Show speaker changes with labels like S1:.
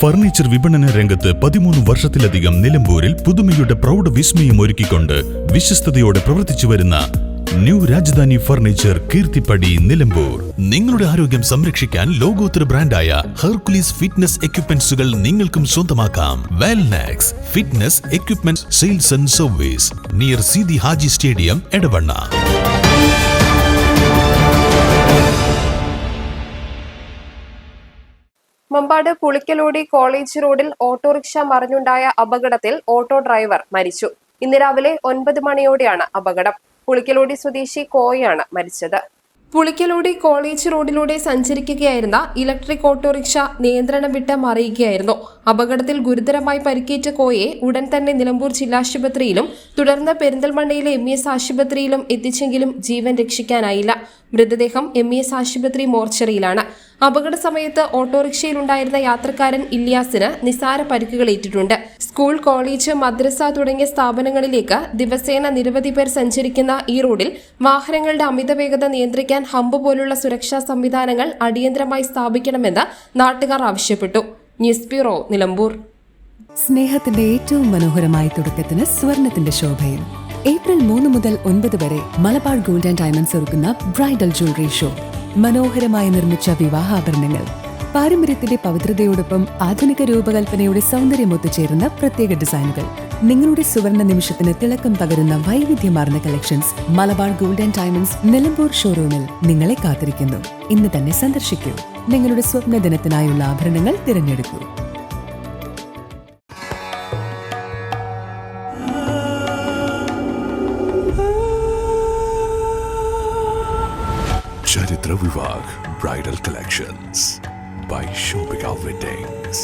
S1: Furniture വിപണന രംഗത്ത് 13 വർഷത്തിലധികം നിലമ്പൂരിൽ പുതുമയുടെ പ്രൗഢ വിസ്മയം ഒരുക്കിക്കൊണ്ട് വിശ്വസ്തയോടെ പ്രവർത്തിച്ചു വരുന്ന ന്യൂ രാജധാനി ഫർണിച്ചർ കീർത്തിപ്പടി നിലമ്പൂർ. നിങ്ങളുടെ ആരോഗ്യം സംരക്ഷിക്കാൻ ലോകോത്തര ബ്രാൻഡായ ഹെർക്കുലീസ് ഫിറ്റ്നസ് എക്യുപ്മെന്റ്സുകൾ നിങ്ങൾക്കും സ്വന്തമാക്കാം. Wellnex fitness equipment sales and service near Seethi Haji stadium, Edavanna.
S2: Mampad Pulikkalody college റോഡിൽ ഓട്ടോറിക്ഷ മറിഞ്ഞുണ്ടായ അപകടത്തിൽ ഓട്ടോ ഡ്രൈവർ മരിച്ചു. ഇന്ന് രാവിലെ 9 മണിയോടെയാണ് അപകടം. പുളിക്കലോടി സ്വദേശി കോയാണ് മരിച്ചത്. പുളിക്കലോടി കോളേജ് റോഡിലൂടെ സഞ്ചരിക്കുകയായിരുന്ന ഇലക്ട്രിക് ഓട്ടോറിക്ഷ നിയന്ത്രണം വിട്ട് മറിയുകയായിരുന്നു. അപകടത്തിൽ ഗുരുതരമായി പരിക്കേറ്റ കോയെ ഉടൻ തന്നെ നിലമ്പൂർ ജില്ലാശുപത്രിയിലും തുടർന്ന് പെരിന്തൽമണ്ണയിലെ MES ആശുപത്രിയിലും എത്തിച്ചെങ്കിലും ജീവൻ രക്ഷിക്കാനായില്ല. മൃതദേഹം MES ആശുപത്രി മോർച്ചറിയിലാണ്. അപകട സമയത്ത് ഓട്ടോറിക്ഷയിലുണ്ടായിരുന്ന യാത്രക്കാരൻ ഇല്യാസിന് നിസാര പരിക്കുകളേറ്റിട്ടുണ്ട്. സ്കൂൾ, കോളേജ്, മദ്രസ തുടങ്ങിയ സ്ഥാപനങ്ങളിലേക്ക് ദിവസേന നിരവധി പേർ സഞ്ചരിക്കുന്ന ഈ റോഡിൽ വാഹനങ്ങളുടെ അമിതവേഗത നിയന്ത്രിക്കാൻ ഹമ്പ് പോലുള്ള സുരക്ഷാ സംവിധാനങ്ങൾ അടിയന്തരമായി സ്ഥാപിക്കണമെന്ന് നാട്ടുകാർ ആവശ്യപ്പെട്ടു. News bureau, Nilambur.
S3: സ്നേഹത്തിന്റെ ഏറ്റവും മനോഹരമായ തുടക്കത്തിന് സ്വർണത്തിന്റെ ശോഭയിൽ ഏപ്രിൽ 3 മുതൽ 9 വരെ മലബാർ ഗോൾഡ് ആൻഡ് ഡയമണ്ട്സ് ഒരുക്കുന്ന ബ്രൈഡൽ ജ്വല്ലറി ഷോ. മനോഹരമായി നിർമ്മിച്ച വിവാഹാഭരണങ്ങൾ, പാരമ്പര്യത്തിന്റെ പവിത്രതയോടൊപ്പം ആധുനിക രൂപകൽപ്പനയുടെ സൗന്ദര്യം ഒത്തുചേരുന്ന പ്രത്യേക ഡിസൈനുകൾ. നിങ്ങളുടെ സുവർണ നിമിഷത്തിന് തിളക്കം പകരുന്ന വൈവിധ്യമാർന്ന collections Malabar gold and diamonds Nilambur ഷോറൂമിൽ നിങ്ങളെ കാത്തിരിക്കുന്നു. ഇന്ന് തന്നെ സന്ദർശിക്കൂ. നിങ്ങളുടെ സ്വപ്ന ദിനത്തിനായുള്ള ആഭരണങ്ങൾ തിരഞ്ഞെടുക്കൂ.
S4: Charitra Vivag Bridal Collections by Shobhika Weddings.